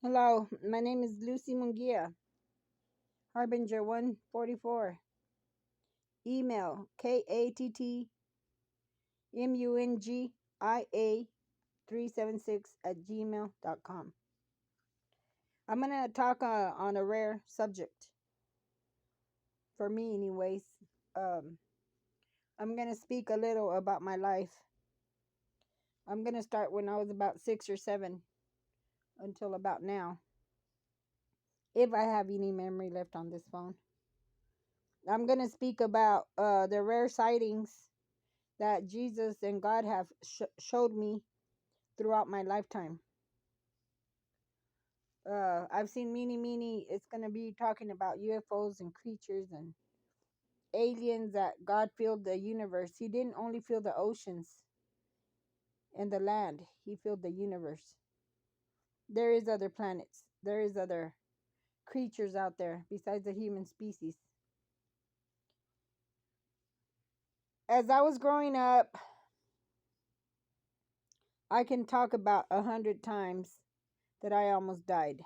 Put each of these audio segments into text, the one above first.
Hello, my name is Lucy Mungia, Harbinger 144. Email kattmungia376@gmail.com. I'm going to talk on a rare subject, for me, anyways. Um, I'm going to speak a little about my life. I'm going to start when I was about 6 or 7 until about now, if I have any memory left on this phone. I'm going to speak about the rare sightings that Jesus and God have showed me throughout my lifetime. I've seen many. It's going to be talking about UFOs and creatures and aliens, that God filled the universe. He didn't only fill the oceans and the land, He filled the universe. There is other planets. There is other creatures out there besides the human species. As I was growing up, I can talk about 100 times that I almost died.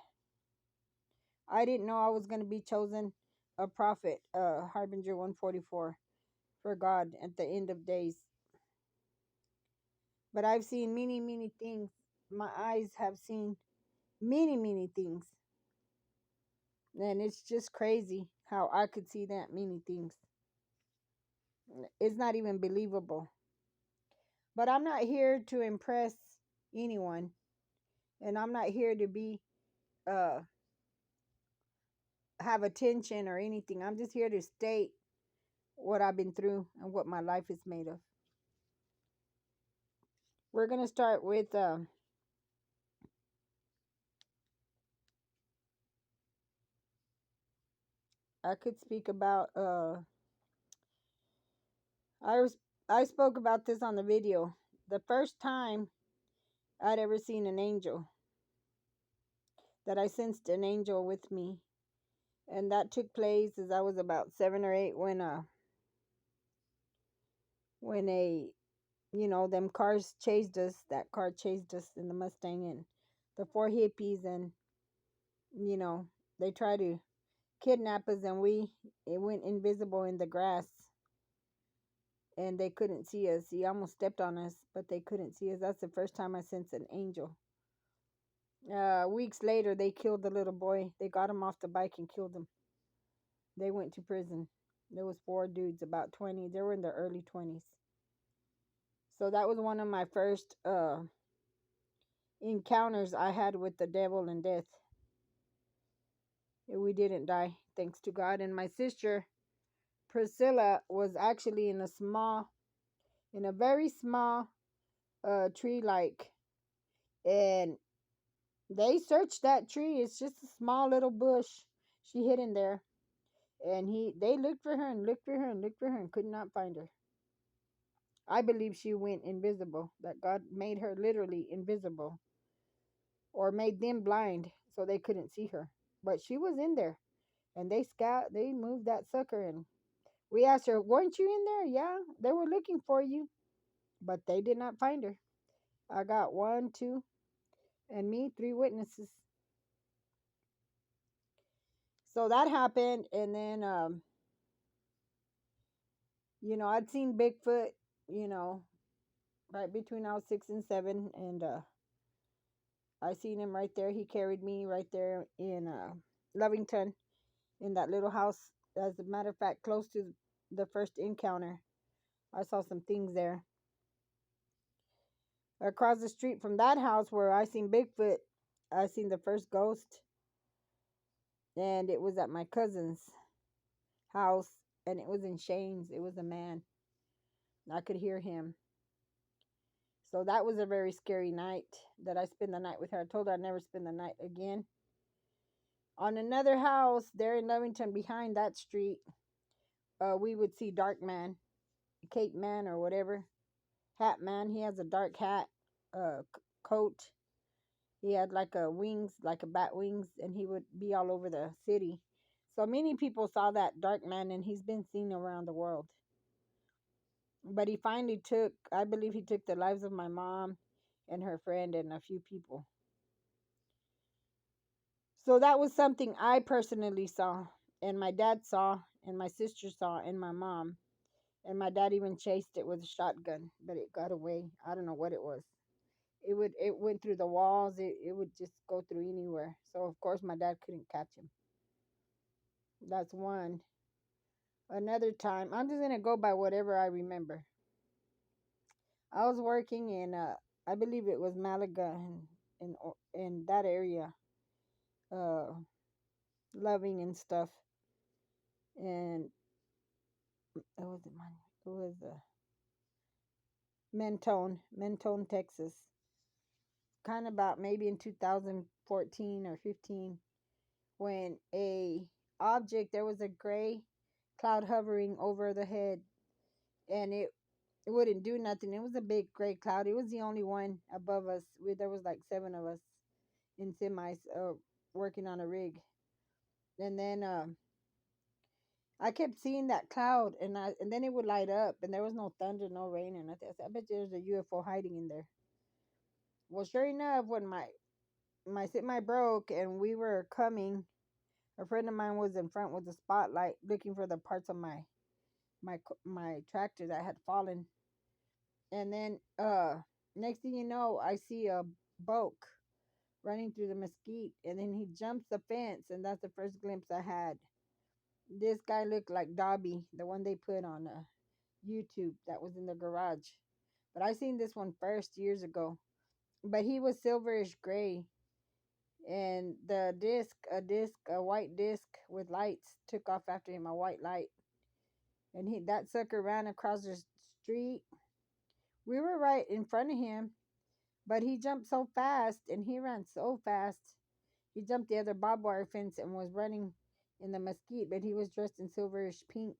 I didn't know I was going to be chosen a prophet, Harbinger 144, for God at the end of days. But I've seen many things. My eyes have seen many things. And it's just crazy how I could see that many things. It's not even believable. But I'm not here to impress anyone. And I'm not here to be uh have attention or anything. I'm just here to state what I've been through and what my life is made of. We're gonna start with I could speak about I was I spoke about this on the video. The first time I'd ever seen an angel, that I sensed an angel with me, and that took place as I was about 7 or 8, when a them cars chased us. That car chased us in the Mustang, and the four hippies, and you know they tried to kidnap us, and it went invisible in the grass, and they couldn't see us. He almost stepped on us, but they couldn't see us. That's the first time I sensed an angel. Weeks later, they killed the little boy. They got him off the bike and killed him. They went to prison. There was 4 dudes, about 20. They were in their early 20s. So that was one of my first encounters I had with the devil and death. We didn't die, thanks to God. And my sister Priscilla was actually in a very small tree, and they searched that tree. It's just a small little bush she hid in there. And they looked for her and looked for her and looked for her and could not find her. I believe she went invisible, that God made her literally invisible, or made them blind so they couldn't see her. But she was in there, and they moved that sucker. And we asked her, "Weren't you in there?" "Yeah, they were looking for you, but they did not find her." I got one, two, and me, 3 witnesses. So that happened, and then I'd seen Bigfoot, you know, right between I was 6 and 7, and I seen him right there. He carried me right there in Lovington, in that little house. As a matter of fact, close to the first encounter, I saw some things there. Across the street from that house where I seen Bigfoot, I seen the first ghost, and it was at my cousin's house, and it was in Shane's. It was a man. I could hear him. So that was a very scary night that I spent the night with her. I told her I'd never spend the night again. On another house there in Lovington, behind that street, we would see Dark Man, Cape Man, or whatever, Hat Man. He has a dark hat, coat. He had like a wings, like a bat wings, and he would be all over the city. So many people saw that Dark Man, and he's been seen around the world. But he finally I believe he took the lives of my mom and her friend and a few people. So that was something I personally saw, and my dad saw, and my sister saw, and my mom. And my dad even chased it with a shotgun, but it got away. I don't know what it was. It went through the walls. It would just go through anywhere. So of course my dad couldn't catch him. That's one. Another time, I'm just gonna go by whatever I remember. I was working in I believe it was Malaga in that area, uh, Loving and stuff, and it was Mentone, Texas. Kind of about maybe in 2014 or 15, when a object there was a gray cloud hovering over the head, and it wouldn't do nothing. It was a big gray cloud. It was the only one above us. There was like seven of us in semis, working on a rig. And then I kept seeing that cloud, and then it would light up, and there was no thunder, no rain, or nothing. I said, I bet there's a UFO hiding in there. Well, sure enough, when my semi broke and we were coming, a friend of mine was in front with the spotlight looking for the parts of my tractor that had fallen. And then next thing you know, I see a boat running through the mesquite, and then he jumps the fence, and that's the first glimpse I had. This guy looked like Dobby, the one they put on YouTube that was in the garage. But I seen this one first years ago. But he was silverish gray, and a white disc with lights took off after him, a white light, and that sucker ran across the street. We were right in front of him, but he jumped so fast, and he ran so fast. He jumped the other barbed wire fence and was running in the mesquite, but he was dressed in silverish pink.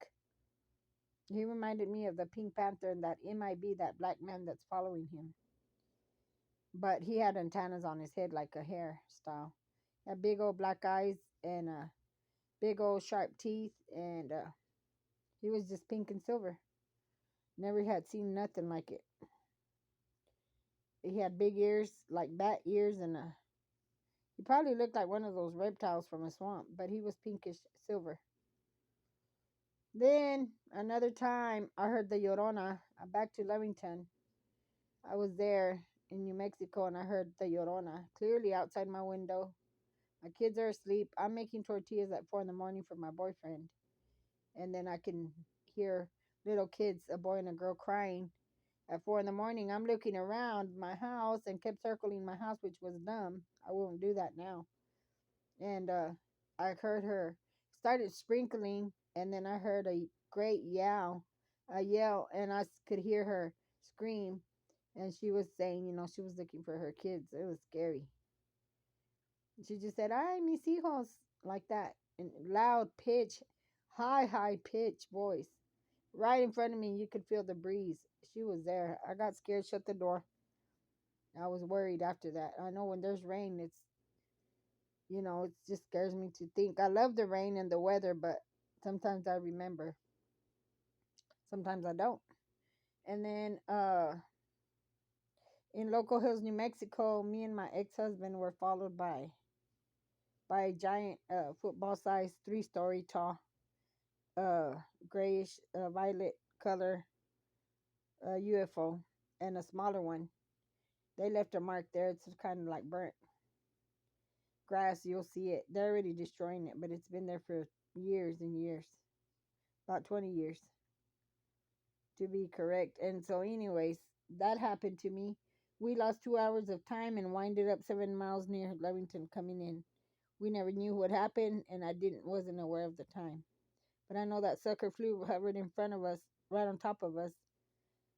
He reminded me of the Pink Panther and that MIB, that black man that's following him. But he had antennas on his head like a hairstyle. He had big old black eyes and big old sharp teeth, and he was just pink and silver. Never had seen nothing like it. He had big ears, like bat ears, and he probably looked like one of those reptiles from a swamp, but he was pinkish silver. Then another time, I heard the Llorona. Back to Lovington. I was there in New Mexico, and I heard the Llorona clearly outside my window. My kids are asleep. I'm making tortillas at 4 in the morning for my boyfriend, and then I can hear little kids, a boy and a girl, crying at 4 in the morning. I'm looking around my house and kept circling my house, which was dumb. I won't do that now. And I heard her started sprinkling, and then I heard a great yell, and I could hear her scream. And she was saying, she was looking for her kids. It was scary. She just said, "Ay, mis hijos," like that, in loud pitch, high pitch voice, right in front of me. You could feel the breeze. She was there. I got scared, shut the door. I was worried after that. I know when there's rain, it just scares me to think. I love the rain and the weather, but sometimes I remember. Sometimes I don't. And then in Local Hills, New Mexico, me and my ex-husband were followed by a giant football-sized 3-story tall uh grayish violet color UFO, and a smaller one. They left a mark there. It's kind of like burnt grass. You'll see it. They're already destroying it, but it's been there for years and years, about 20 years to be correct. And so, anyways, that happened to me. We lost 2 hours of time and winded up 7 miles near Lovington coming in. We never knew what happened, and I wasn't aware of the time. But I know that sucker flew, hovered in front of us, right on top of us,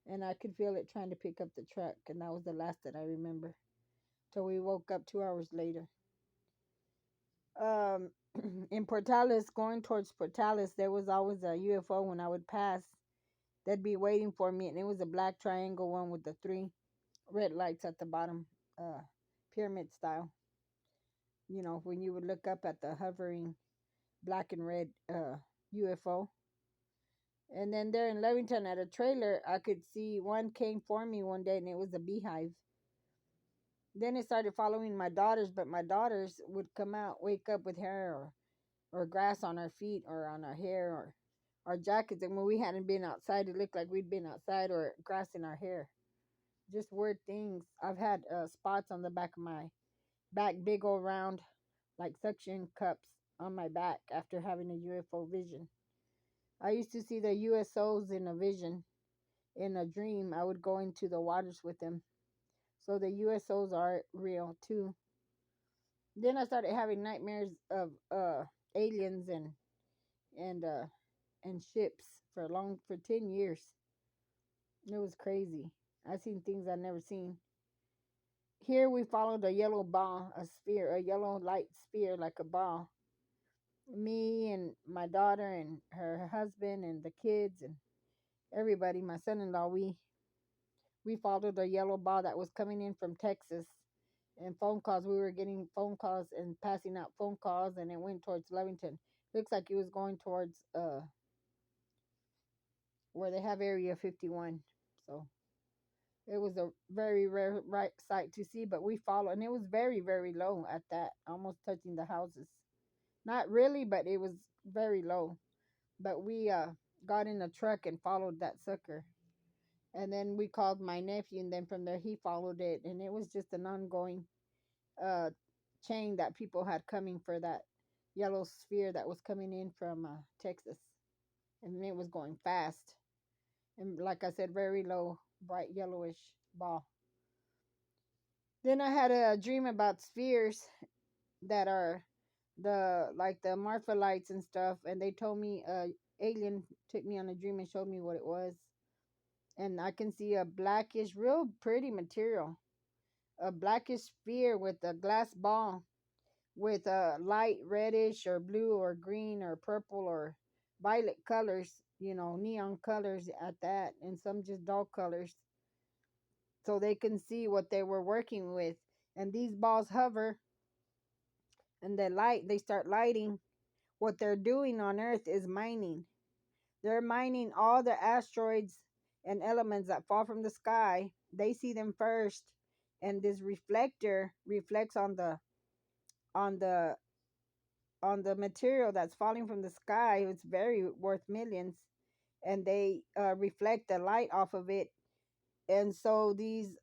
and I could feel it trying to pick up the truck, and that was the last that I remember. Till we woke up 2 hours later. Um, in Portales, going towards Portales, there was always a UFO when I would pass. They'd be waiting for me, and it was a black triangle one with the 3 red lights at the bottom, pyramid style. When you would look up at the hovering black and red UFO. And then there in Levington at a trailer, I could see one came for me one day, and it was a beehive. Then it started following my daughters, but my daughters would come out, wake up with hair or grass on our feet or on our hair or our jackets. And when we hadn't been outside, it looked like we'd been outside or grass in our hair. Just weird things. I've had spots on the back of my back, big old round, like suction cups on my back after having a UFO vision. I used to see the USOs in a vision. In a dream, I would go into the waters with them. So the USOs are real too. Then I started having nightmares of aliens and uh and ships for 10 years. It was crazy. I seen things I never seen. Here we followed a yellow ball, a sphere, a yellow light sphere like a ball. Me and my daughter and her husband and the kids and everybody, my son-in-law, we followed a yellow ball that was coming in from Texas. And phone calls, we were getting phone calls and passing out phone calls, and it went towards Lovington. Looks like it was going towards where they have Area 51. So it was a very rare right sight to see, but we followed, and it was very, very low at that, almost touching the houses. Not really, but it was very low. But we got in a truck and followed that sucker. And then we called my nephew, and then from there he followed it, and it was just an ongoing uh, chain that people had coming for that yellow sphere that was coming in from Texas, and it was going fast. And like I said, very low, bright yellowish ball. Then I had a dream about spheres that are the Morpholites and stuff, and they told me alien took me on a dream and showed me what it was, and I can see a blackish, real pretty material, a blackish sphere with a glass ball with a light reddish or blue or green or purple or violet colors, neon colors at that, and some just dull colors, so they can see what they were working with. And these balls hover and they start lighting. What they're doing on Earth is mining. They're mining all the asteroids and elements that fall from the sky. They see them first, and this reflector reflects on the on the material that's falling from the sky. It's very worth millions, and they reflect the light off of it. And so these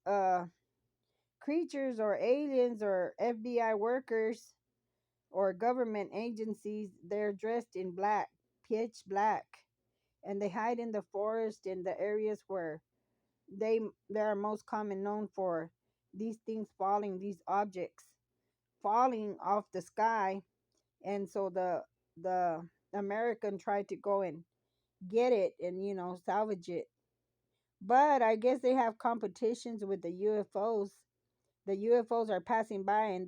creatures or aliens or FBI workers or government agencies, they're dressed in black, pitch black, and they hide in the forest in the areas where they are most common known for these things falling, these objects falling off the sky. And so the American tried to go and get it and salvage it. But I guess they have competitions with the UFOs. The UFOs are passing by, and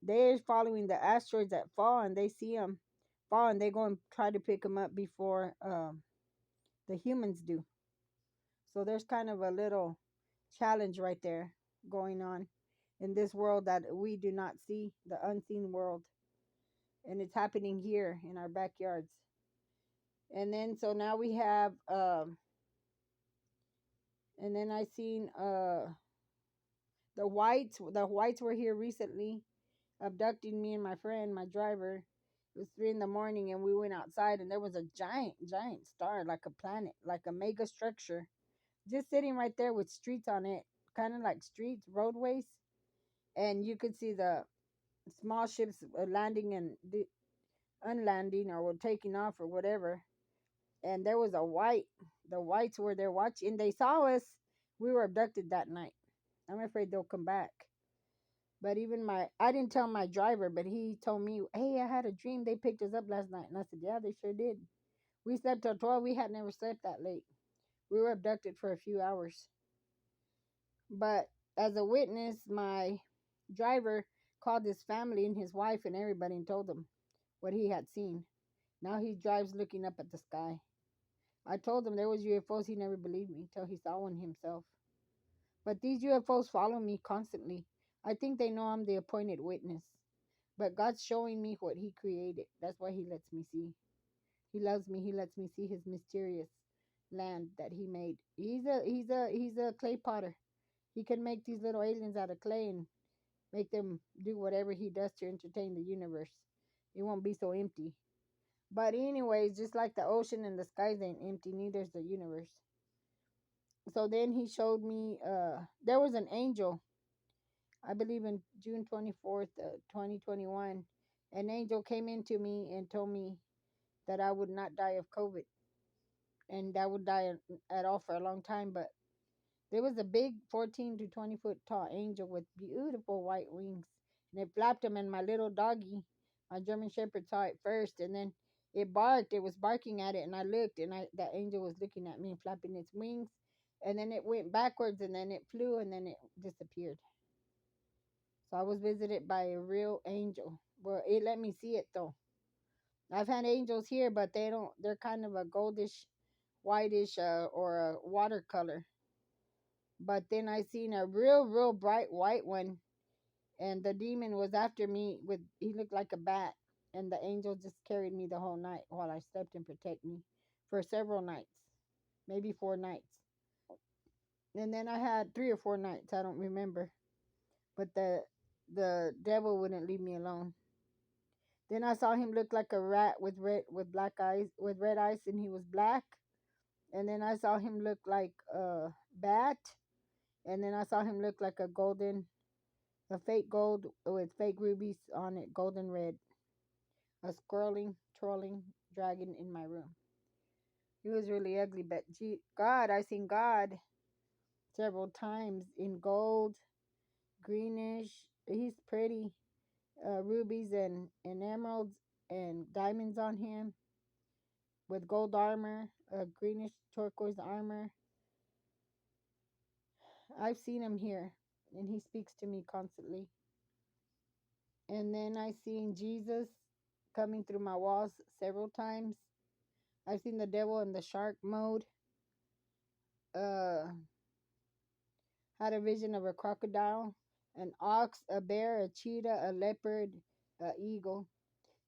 they're following the asteroids that fall, and they see them fall, and they go and try to pick them up before the humans do. So there's kind of a little challenge right there going on in this world that we do not see, the unseen world. And it's happening here in our backyards. And then so now we have and then I seen the whites were here recently abducting me and my friend, my driver. It was 3 in the morning, and we went outside, and there was a giant star, like a planet, like a mega structure, just sitting right there with streets on it, kind of like streets, roadways. And you could see the small ships landing and unlanding or were taking off or whatever. And there was the whites were there watching, and they saw us. We were abducted that night. I'm afraid they'll come back. But I didn't tell my driver, but he told me, hey, I had a dream. They picked us up last night. And I said, yeah, they sure did. We slept till 12. We had never slept that late. We were abducted for a few hours. But as a witness, my driver called his family and his wife and everybody and told them what he had seen. Now he drives looking up at the sky. I told him there was UFOs. He never believed me till he saw one himself. But these UFOs follow me constantly. I think they know I'm the appointed witness. But God's showing me what he created. That's why he lets me see. He loves me. He lets me see his mysterious land that he made. He's a clay potter. He can make these little aliens out of clay and make them do whatever he does to entertain the universe. It won't be so empty. But anyways, just like the ocean and the skies ain't empty, neither is the universe. So then he showed me there was an angel, I believe in June 24th, 2021. An angel came into me and told me that I would not die of COVID and I would die at all for a long time. But there was a big 14 to 20 foot tall angel with beautiful white wings, and it flapped him. And my little doggy, my German Shepherd, saw it first, and then it barked. It was barking at it, and I looked, and that angel was looking at me and flapping its wings, and then it went backwards, and then it flew, and then it disappeared. So I was visited by a real angel. Well, it let me see it though. I've had angels here, but they don't. They're kind of a goldish, whitish, or a watercolor. But then I seen a real bright white one, and the demon was after me with. He looked like a bat, and the angel just carried me the whole night while I slept and protect me for several nights, maybe 4 nights. And then I had 3 or 4 nights. I don't remember, but the devil wouldn't leave me alone. Then I saw him look like a rat with black eyes with red eyes, and he was black. And then I saw him look like a bat, and then I saw him look like a fake gold with fake rubies on it, golden red, a twirling dragon in my room. He was really ugly, but God, I seen God several times in gold, greenish. He's pretty, rubies and emeralds and diamonds on him with gold armor, greenish turquoise armor. I've seen him here, and he speaks to me constantly. And then I seen Jesus coming through my walls several times. I've seen the devil in the shark mode. Uh, had a vision of a crocodile, an ox, a bear, a cheetah, a leopard, a eagle.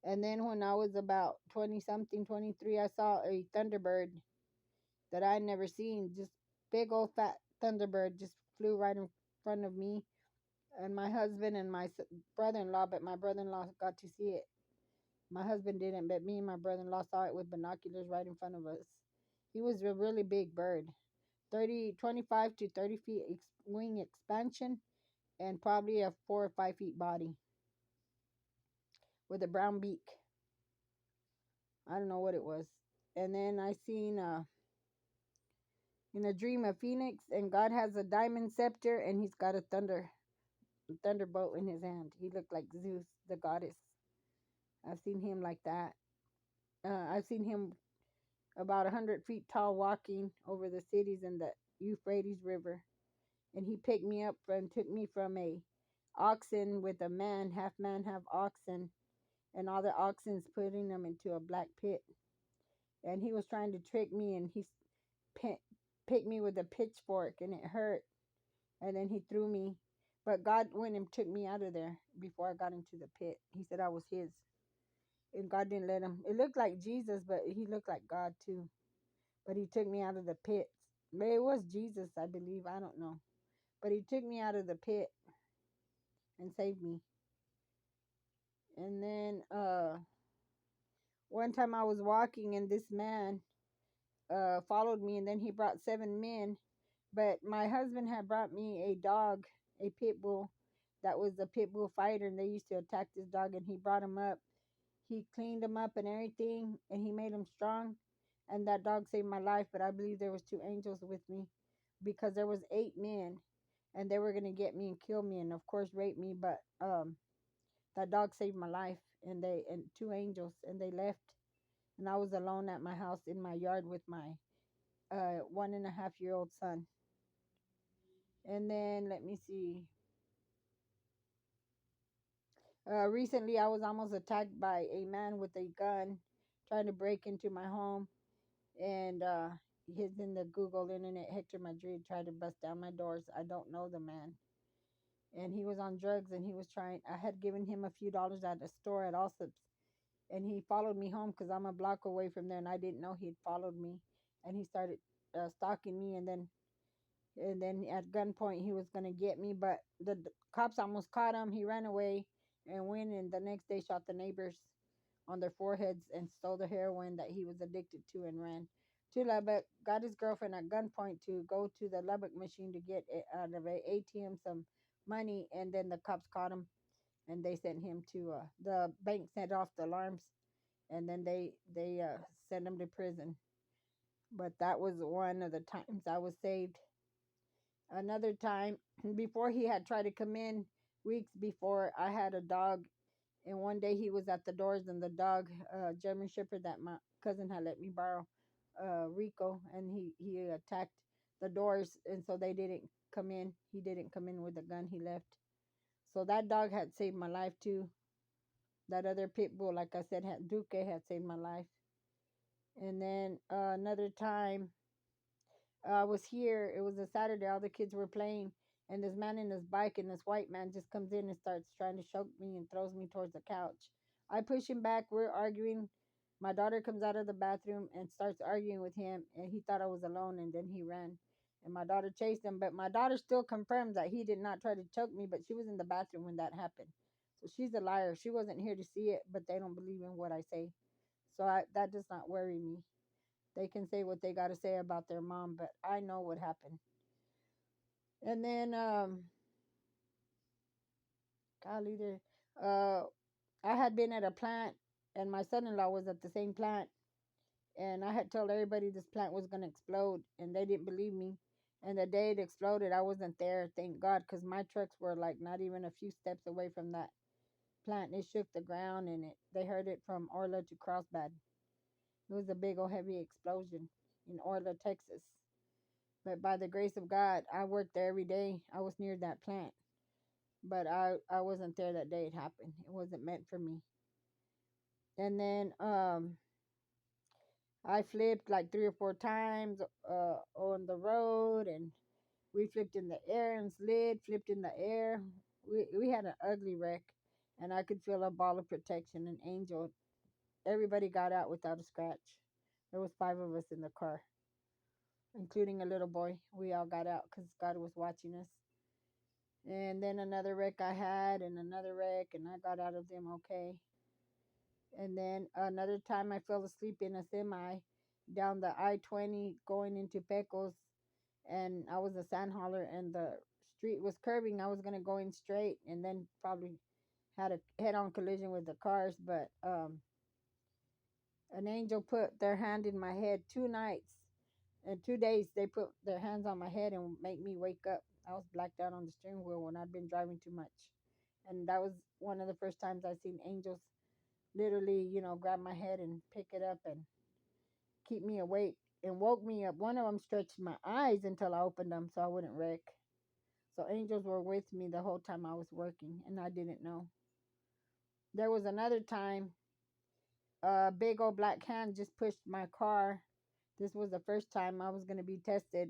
And then when I was about 20 something, 23, I saw a thunderbird that I'd never seen. Just big old fat thunderbird just flew right in front of me and my husband and my brother-in-law, but my brother-in-law got to see it. My husband didn't, but me and my brother-in-law saw it with binoculars right in front of us. He was a really big bird, 25 to 30 feet wing expansion, and probably a 4 or 5 feet body with a brown beak. I don't know what it was. And then I seen in a dream a phoenix, and God has a diamond scepter, and he's got a thunderbolt in his hand. He looked like Zeus, the goddess. I've seen him like that. I've seen him about 100 feet tall walking over the cities in the Euphrates River. And he picked me up and took me from a oxen with a man, half oxen, and all the oxen's putting them into a black pit. And he was trying to trick me, and he picked me with a pitchfork, and it hurt. And then he threw me. But God went and took me out of there before I got into the pit. He said I was his. And God didn't let him. It looked like Jesus, but he looked like God too. But he took me out of the pit. But it was Jesus, I believe. I don't know. But he took me out of the pit and saved me. And then one time I was walking, and this man followed me, and then he brought 7 men. But my husband had brought me a dog, a pit bull, that was a pit bull fighter, and they used to attack this dog, and he brought him up. He cleaned him up and everything, and he made him strong. And that dog saved my life. But I believe there was 2 angels with me, because there was 8 men, and they were gonna get me and kill me, and of course rape me. But that dog saved my life, and 2 angels, and they left, and I was alone at my house in my yard with my 1.5-year-old son. And then let me see. Recently, I was almost attacked by a man with a gun trying to break into my home. And he's in the Google internet. Hector Madrid tried to bust down my doors. I don't know the man. And he was on drugs, and he was trying. I had given him a few dollars at a store at Allsup's. And he followed me home because I'm a block away from there. And I didn't know he'd followed me. And he started stalking me. And then And then at gunpoint, he was going to get me, but the cops almost caught him. He ran away and went, and the next day shot the neighbors on their foreheads and stole the heroin that he was addicted to and ran to Lubbock. Got his girlfriend at gunpoint to go to the Lubbock machine to get out of an ATM some money, and then the cops caught him and they sent him to the bank set off the alarms, and then they sent him to prison. But that was one of the times I was saved. Another time, before he had tried to come in, weeks before, I had a dog, and one day he was at the doors, and the dog, German Shepherd that my cousin had let me borrow, Rico, and he attacked the doors, and so they didn't come in. He didn't come in with a gun. He left. So that dog had saved my life too. That other pit bull, like I said, had Duque had saved my life. And then another time, I was here. It was a Saturday. All the kids were playing, and this man in his bike, and this white man just comes in and starts trying to choke me and throws me towards the couch. I push him back. We're arguing. My daughter comes out of the bathroom and starts arguing with him, and he thought I was alone, and then he ran. And my daughter chased him, but my daughter still confirms that he did not try to choke me, but she was in the bathroom when that happened. So she's a liar. She wasn't here to see it, but they don't believe in what I say. So that does not worry me. They can say what they got to say about their mom, but I know what happened. And then, golly, I had been at a plant, and my son-in-law was at the same plant, and I had told everybody this plant was going to explode, and they didn't believe me. And the day it exploded, I wasn't there, thank God, because my trucks were like not even a few steps away from that plant. It shook the ground, and they heard it from Orla to Carlsbad. It was a big old heavy explosion in Orla, Texas. But by the grace of God, I worked there every day. I was near that plant, but I wasn't there that day it happened. It wasn't meant for me. And then I flipped like 3 or 4 times on the road, and we flipped in the air and slid, flipped in the air. We had an ugly wreck, and I could feel a ball of protection, an angel. Everybody got out without a scratch. There was 5 of us in the car, including a little boy. We all got out because God was watching us. And then another wreck I had, and another wreck, and I got out of them okay. And then another time I fell asleep in a semi down the I-20 going into Pecos, and I was a sand hauler, and the street was curving. I was going to go in straight, and then probably had a head-on collision with the cars, but an angel put their hand in my head 2 nights. In 2 days, they put their hands on my head and make me wake up. I was blacked out on the steering wheel when I'd been driving too much. And that was one of the first times I seen angels literally, grab my head and pick it up and keep me awake and woke me up. One of them stretched my eyes until I opened them so I wouldn't wreck. So angels were with me the whole time I was working, and I didn't know. There was another time a big old black hand just pushed my car. This was the first time I was going to be tested,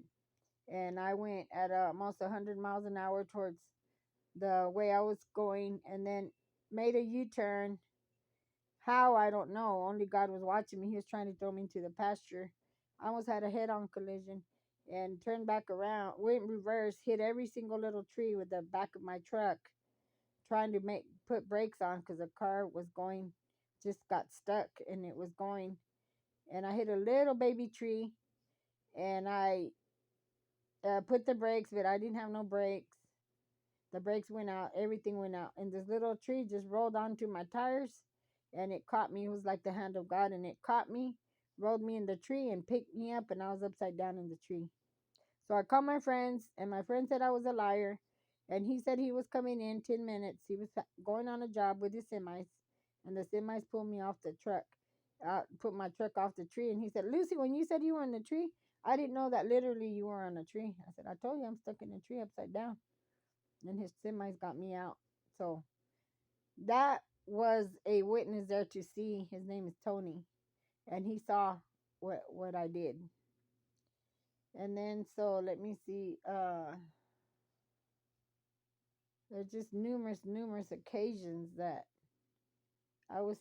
and I went at almost 100 miles an hour towards the way I was going, and then made a U-turn. How, I don't know. Only God was watching me. He was trying to throw me into the pasture. I almost had a head-on collision and turned back around, went in reverse, hit every single little tree with the back of my truck, trying to put brakes on because the car was going, just got stuck and it was going. And I hit a little baby tree, and I put the brakes, but I didn't have no brakes. The brakes went out, everything went out, and this little tree just rolled onto my tires, and it caught me. It was like the hand of God, and it caught me, rolled me in the tree, and picked me up, and I was upside down in the tree. So I called my friends, and my friend said I was a liar, and he said he was coming in 10 minutes. He was going on a job with his semis, and the semis pulled me off the truck, put my truck off the tree, and he said, Lucy, when you said you were in the tree, I didn't know that literally you were on a tree. I said, I told you I'm stuck in a tree upside down. And his semis got me out. So that was a witness there to see. His name is Tony, and he saw what I did. And then so let me see. There's just numerous occasions that I was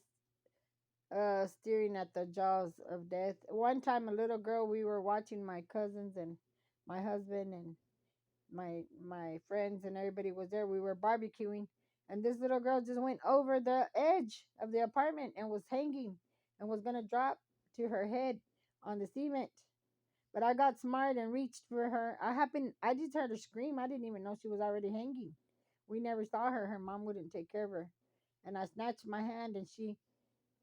steering at the jaws of death. One time, a little girl, we were watching my cousins and my husband, and My friends and everybody was there. We were barbecuing, and this little girl just went over the edge of the apartment and was hanging and was gonna drop to her head on the cement. But I got smart and reached for her. I just heard her scream. I didn't even know she was already hanging. We never saw her. Her mom wouldn't take care of her. And I snatched my hand, and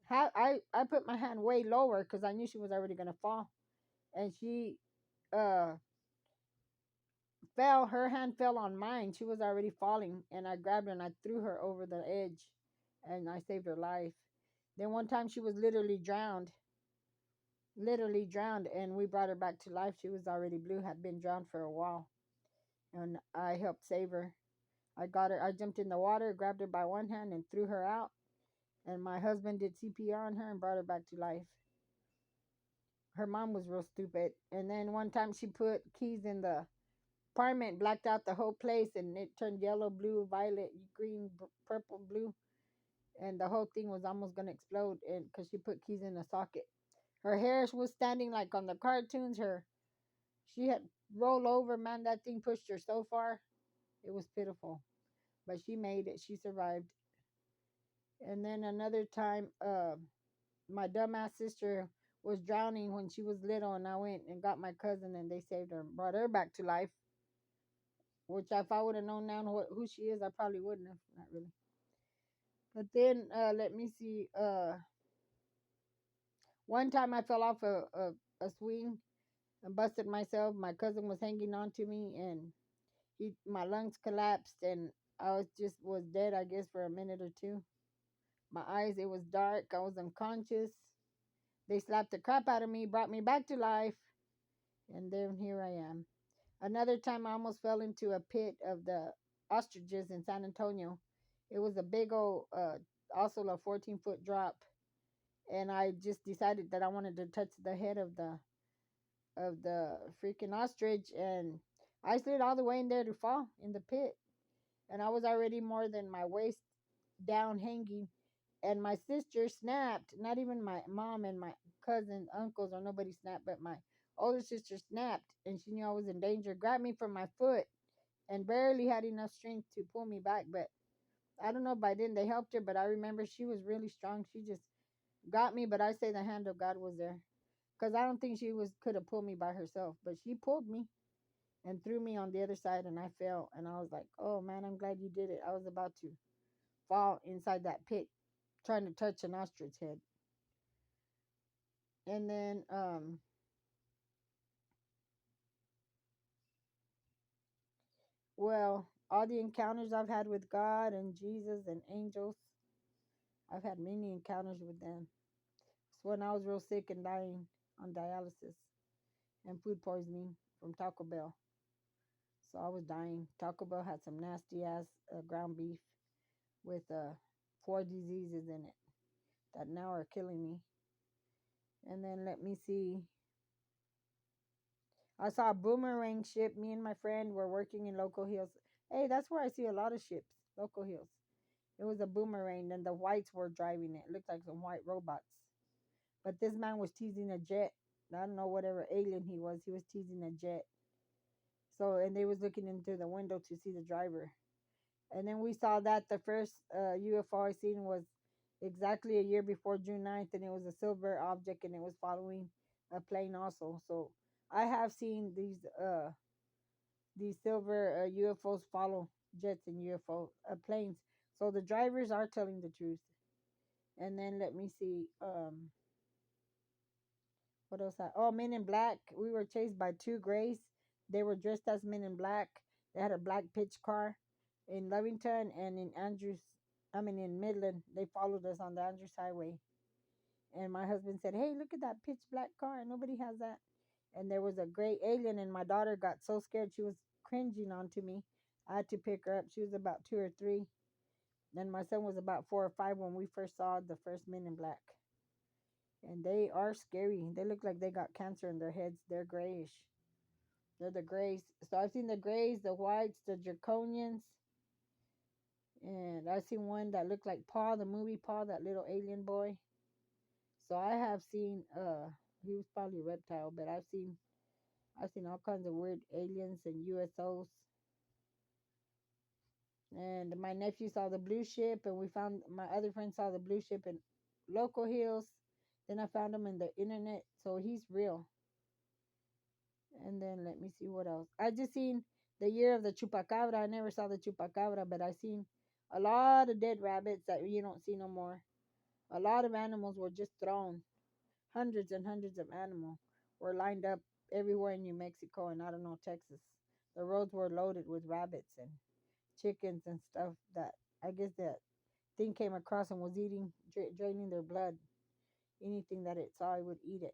I put my hand way lower because I knew she was already gonna fall. And she uh fell. Her hand fell on mine. She was already falling, and I grabbed her and I threw her over the edge, and I saved her life. Then one time she was literally drowned, and we brought her back to life. She was already blue, had been drowned for a while, and I helped save her. I got her. I jumped in the water, grabbed her by one hand, and threw her out. And my husband did CPR on her and brought her back to life. Her mom was real stupid. And then one time she put keys in the apartment, blacked out the whole place, and it turned yellow, blue, violet, green, purple, blue, and the whole thing was almost gonna explode. And because she put keys in the socket, her hair was standing like on the cartoons. She had rolled over. Man, that thing pushed her so far. It was pitiful, but she made it. She survived. And then another time, my dumbass sister was drowning when she was little, and I went and got my cousin, and they saved her and brought her back to life. Which, if I would have known now who she is, I probably wouldn't have. Not really. But then, let me see. One time I fell off a swing and busted myself. My cousin was hanging on to me, and my lungs collapsed, and I was dead, I guess, for a minute or two. My eyes, it was dark. I was unconscious. They slapped the crap out of me, brought me back to life, and then here I am. Another time I almost fell into a pit of the ostriches in San Antonio. It was a big old, also a 14-foot drop, and I just decided that I wanted to touch the head of the freaking ostrich, and I slid all the way in there to fall in the pit, and I was already more than my waist down hanging, and my sister snapped. Not even my mom and my cousins, uncles, or nobody snapped, but my older sister snapped, and she knew I was in danger, grabbed me from my foot, and barely had enough strength to pull me back. But I don't know, by then they helped her, but I remember she was really strong. She just got me, but I say the hand of God was there. Because I don't think she was could have pulled me by herself, but she pulled me and threw me on the other side, and I fell, and I was like, "Oh man, I'm glad you did it." I was about to fall inside that pit, trying to touch an ostrich head. And then, well, all the encounters I've had with God and Jesus and angels, I've had many encounters with them. It's when I was real sick and dying on dialysis and food poisoning from Taco Bell. So I was dying. Taco Bell had some nasty ass ground beef with four diseases in it that now are killing me. And then let me see. I saw a boomerang ship. Me and my friend were working in Local Hills. Hey, that's where I see a lot of ships. Local Hills. It was a boomerang, and the whites were driving it. It looked like some white robots. But this man was teasing a jet. I don't know whatever alien he was. He was teasing a jet. So, and they was looking into the window to see the driver. And then we saw that the first UFO I seen was exactly a year before June 9th, and it was a silver object, and it was following a plane also. So I have seen these silver UFOs follow jets and UFO planes. So the drivers are telling the truth. And then let me see. What else? Oh, Men in Black. We were chased by two grays. They were dressed as Men in Black. They had a black pitch car in Lovington and in Andrews. I mean, in Midland. They followed us on the Andrews Highway. And my husband said, "Hey, look at that pitch black car. Nobody has that." And there was a gray alien, and my daughter got so scared she was cringing onto me. I had to pick her up. She was about 2 or 3. And my son was about 4 or 5 when we first saw the first Men in Black. And they are scary. They look like they got cancer in their heads. They're grayish. They're the grays. So I've seen the grays, the whites, the draconians, and I've seen one that looked like Paw, the movie Paw, that little alien boy. So I have seen he was probably a reptile, but I've seen all kinds of weird aliens and USOs. And my nephew saw the blue ship, and we found my other friend saw the blue ship in local hills. Then I found him in the internet, so he's real. And then let me see what else. I just seen the year of the chupacabra. I never saw the chupacabra, but I seen a lot of dead rabbits that you don't see no more. A lot of animals were just thrown. Hundreds and hundreds of animals were lined up everywhere in New Mexico and I don't know Texas. The roads were loaded with rabbits and chickens and stuff that I guess that thing came across and was eating, draining their blood. Anything that it saw, it would eat it.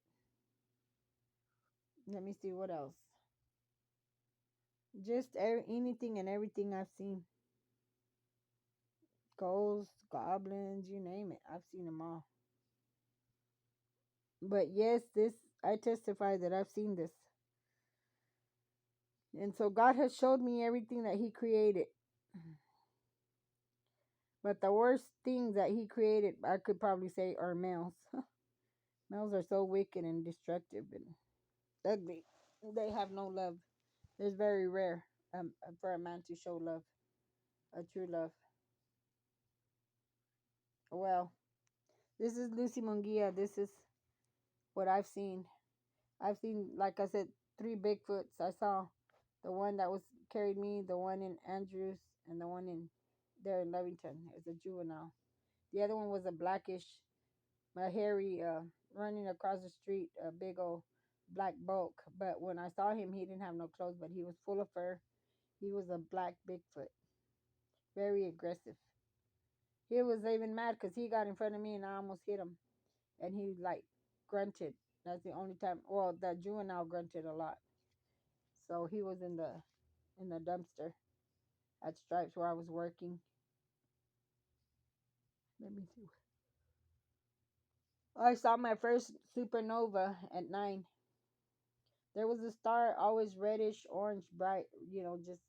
Let me see what else. Just anything and everything I've seen. Ghosts, goblins, you name it. I've seen them all. But yes, this I testify that I've seen this. And so God has showed me everything that He created. But the worst things that He created, I could probably say, are males. Males are so wicked and destructive and ugly. They have no love. It's very rare for a man to show love, a true love. Well, this is Lucy Munguia. This is what I've seen. I've seen, like I said, 3 Bigfoots. I saw the one that was carried me, the one in Andrews, and the one in there in Lovington. It's a juvenile. The other one was a blackish, a hairy, running across the street, a big old black bulk. But when I saw him, he didn't have no clothes, but he was full of fur. He was a black Bigfoot, very aggressive. He was even mad because he got in front of me and I almost hit him, and he like grunted. That's the only time. Well, the juvenile grunted a lot. So he was in the dumpster at Stripes where I was working. Let me see. I saw my first supernova at 9. There was a star, always reddish, orange, bright, just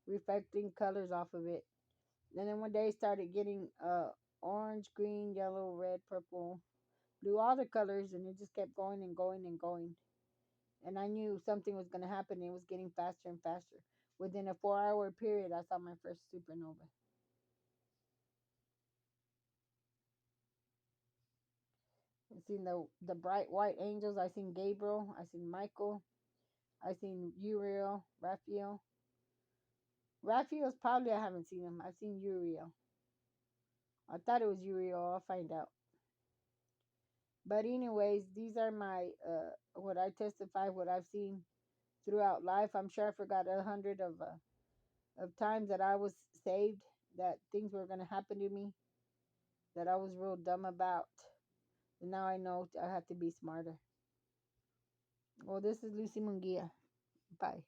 reflecting colors off of it. And then one day it started getting orange, green, yellow, red, purple, blue, all the colors, and it just kept going and going and going. And I knew something was going to happen. It was getting faster and faster. Within a 4-hour period, I saw my first supernova. I seen the bright white angels. I seen Gabriel. I seen Michael. I seen Uriel, Raphael. Raphael's probably I haven't seen him. I've seen Uriel. I thought it was Uriel. I'll find out. But anyways, these are my what I testify, what I've seen throughout life. I'm sure I forgot 100 of times that I was saved, that things were gonna happen to me, that I was real dumb about. And now I know I have to be smarter. Well, this is Lucy Munguia. Bye.